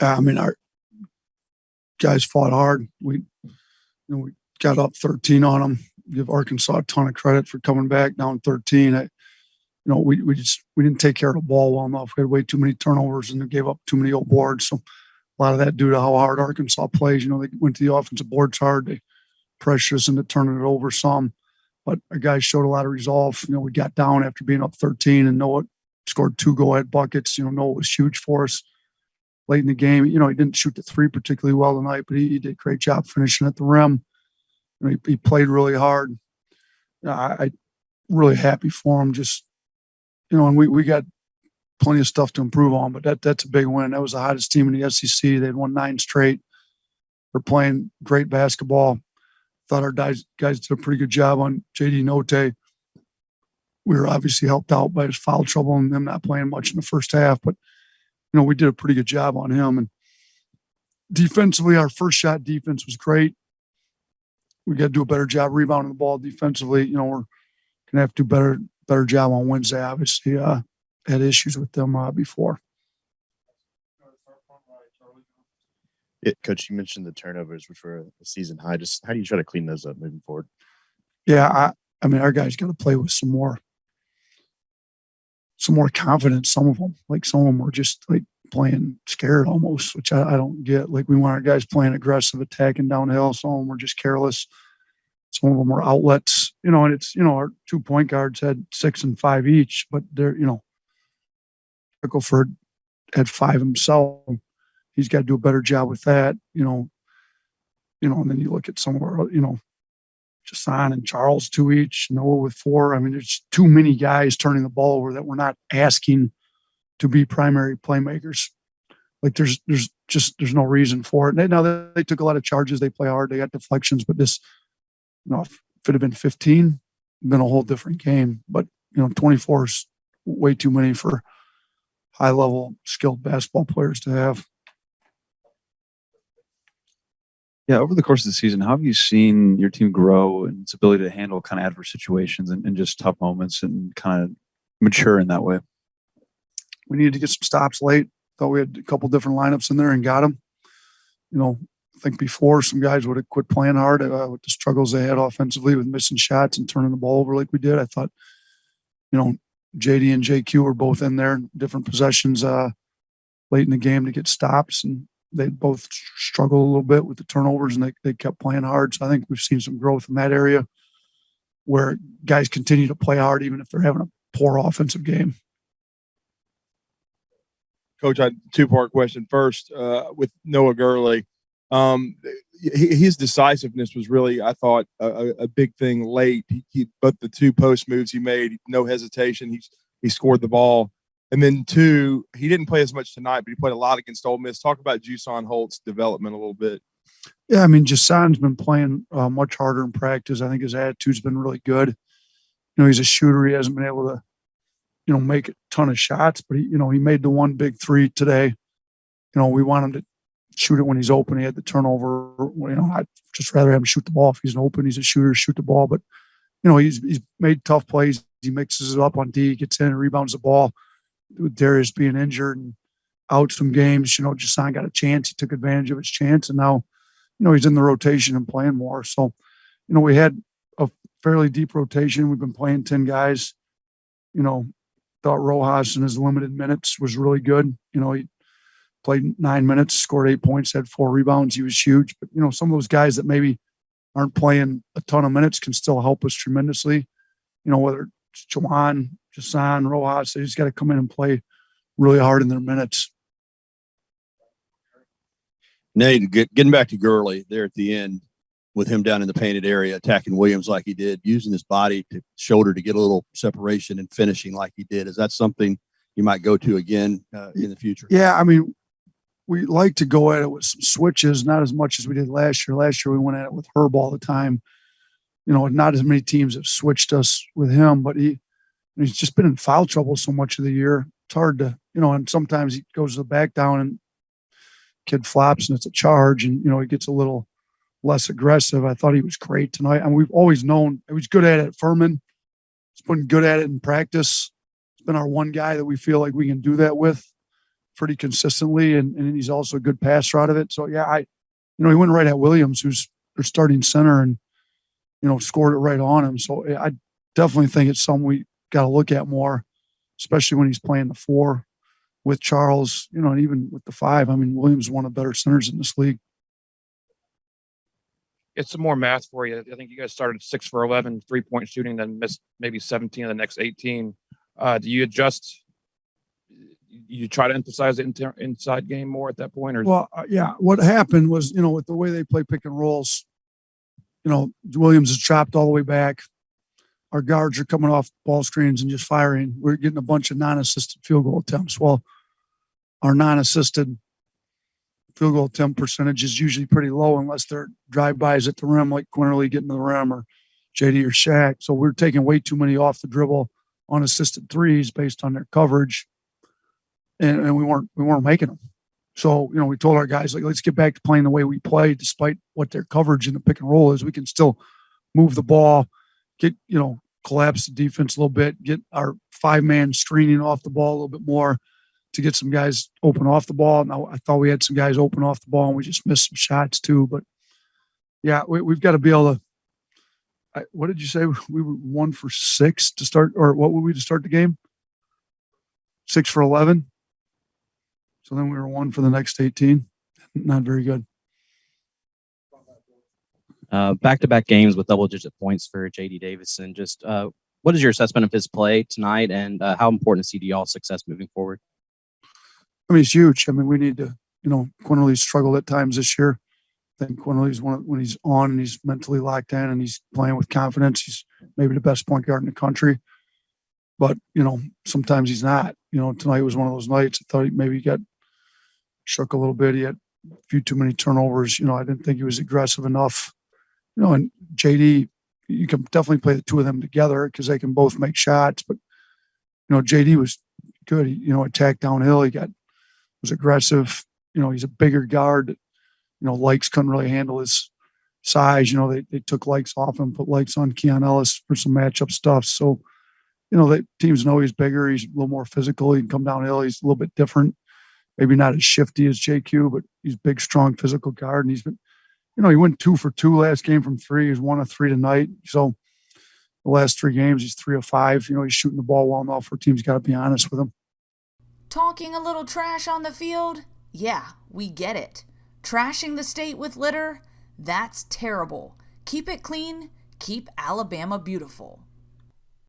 I mean, our guys fought hard. We got up 13 on them. Give Arkansas a ton of credit for coming back down 13. We didn't take care of the ball well enough. We had way too many turnovers and they gave up too many old boards. So a lot of that due to how hard Arkansas plays. They went to the offensive boards hard. They pressured us into turning it over some. But our guys showed a lot of resolve. We got down after being up 13 and Noah scored 2 go-ahead buckets. Noah was huge for us late in the game. He didn't shoot the three particularly well tonight, but he did a great job finishing at the rim. He played really hard. I really happy for him. Just, and we got plenty of stuff to improve on, but that's a big win. That was the hottest team in the SEC. They'd won 9 straight. They're playing great basketball. Thought our guys did a pretty good job on JD Note. We were obviously helped out by his foul trouble and them not playing much in the first half, but we did a pretty good job on him. And defensively, our first shot defense was great. We got to do a better job rebounding the ball defensively. We're gonna have to do better job on Wednesday. Obviously, had issues with them before. Yeah, Coach, you mentioned the turnovers, which were a season high. Just how do you try to clean those up moving forward? Yeah, I mean, our guys got to play with some more confidence. Some of them were just like playing scared almost, which I don't get. Like we want our guys playing aggressive, attacking downhill. Some of them were just careless. Some of them were outlets, and it's, our 2 point guards had 6 and 5 each, but they're, Pickleford had 5 himself. He's got to do a better job with that, and then you look at some of our, Jason and Charles 2 each, Noah with 4. I mean, there's too many guys turning the ball over that we're not asking to be primary playmakers. Like there's no reason for it. Now they took a lot of charges. They play hard. They got deflections, but this, if it had been 15, it'd been a whole different game. But 24 is way too many for high level skilled basketball players to have. Yeah, over the course of the season, how have you seen your team grow in its ability to handle kind of adverse situations and just tough moments and kind of mature in that way? We needed to get some stops late. Thought we had a couple different lineups in there and got them. I think before some guys would have quit playing hard with the struggles they had offensively with missing shots and turning the ball over like we did. I thought, JD and JQ were both in there, different possessions late in the game to get stops, and they both struggled a little bit with the turnovers, and they kept playing hard. So I think we've seen some growth in that area where guys continue to play hard even if they're having a poor offensive game. Coach, I had a 2-part question. First, with Noah Gurley, his decisiveness was really, I thought, a big thing late. He both the 2 post moves he made, no hesitation. He scored the ball. And then 2, he didn't play as much tonight, but he played a lot against Ole Miss. Talk about Juson Holt's development a little bit. Yeah, I mean, Jason's been playing much harder in practice. I think his attitude's been really good. He's a shooter. He hasn't been able to, make a ton of shots, but he made the 1 big 3 today. We want him to shoot it when he's open. He had the turnover. I'd just rather have him shoot the ball. If he's open, he's a shooter, shoot the ball. But, he's made tough plays. He mixes it up on D, gets in and rebounds the ball. With Darius being injured and out some games, Jason got a chance. He took advantage of his chance, and now, he's in the rotation and playing more. So, we had a fairly deep rotation. We've been playing 10 guys. Thought Rojas in his limited minutes was really good. He played 9 minutes, scored 8 points, had 4 rebounds. He was huge. But, some of those guys that maybe aren't playing a ton of minutes can still help us tremendously. Whether it's Juwan, Jason, Rojas, they just got to come in and play really hard in their minutes. Nate, getting back to Gurley there at the end with him down in the painted area, attacking Williams like he did, using his body to shoulder to get a little separation and finishing like he did. Is that something you might go to again in the future? Yeah, I mean, we like to go at it with some switches, not as much as we did last year. Last year we went at it with Herb all the time. Not as many teams have switched us with him, but he's just been in foul trouble so much of the year. It's hard to, and sometimes he goes to the back down and kid flops and it's a charge, and, he gets a little less aggressive. I thought he was great tonight. And we've always known he was good at it at Furman. He's been good at it in practice. He's been our one guy that we feel like we can do that with pretty consistently, and he's also a good passer out of it. So yeah, he went right at Williams, who's their starting center, and scored it right on him. So I definitely think it's something we got to look at more, especially when he's playing the 4 with Charles, and even with the 5. I mean, Williams is one of the better centers in this league. It's some more math for you. I think you guys started 6 for 11 3-point shooting, then missed maybe 17 of the next 18. Do you adjust? You try to emphasize the inside game more at that point, or Well, yeah. What happened was, with the way they play pick and rolls, Williams is chopped all the way back. Our guards are coming off ball screens and just firing. We're getting a bunch of non-assisted field goal attempts. Well, our non-assisted field goal attempt percentage is usually pretty low unless they're drive-bys at the rim, like Quinterly getting to the rim or JD or Shaq. So we're taking way too many off the dribble unassisted threes based on their coverage, and we weren't making them. So we told our guys, like, let's get back to playing the way we play, despite what their coverage in the pick and roll is. We can still move the ball, get collapse the defense a little bit, get our 5-man screening off the ball a little bit more to get some guys open off the ball. Now, I thought we had some guys open off the ball, and we just missed some shots too. But yeah, we've got to be able to. What did you say? We were 1 for 6 to start, or what were we to start the game? 6 for 11. So then we were 1 for the next 18. Not very good. Back-to-back games with double-digit points for J.D. Davison. Just what is your assessment of his play tonight, and how important is CDL's success moving forward? I mean, it's huge. I mean, we need to, Quinterly's struggled at times this year. I think Quinterly's when he's on and he's mentally locked in and he's playing with confidence, he's maybe the best point guard in the country. But, sometimes he's not. Tonight was one of those nights. I thought maybe he got shook a little bit. He had a few too many turnovers. I didn't think he was aggressive enough. And JD, you can definitely play the two of them together because they can both make shots. But, JD was good. He, attacked downhill. Was aggressive. He's a bigger guard. Likes couldn't really handle his size. They took Likes off him, put Likes on Keon Ellis for some matchup stuff. So, the teams know he's bigger. He's a little more physical. He can come downhill. He's a little bit different. Maybe not as shifty as JQ, but he's a big, strong, physical guard. And he's been, he went 2 for 2 last game from 3. He's 1 of 3 tonight. So the last 3 games, he's 3 of 5. He's shooting the ball well enough where teams got to be honest with him. Talking a little trash on the field? Yeah, we get it. Trashing the state with litter? That's terrible. Keep it clean. Keep Alabama beautiful.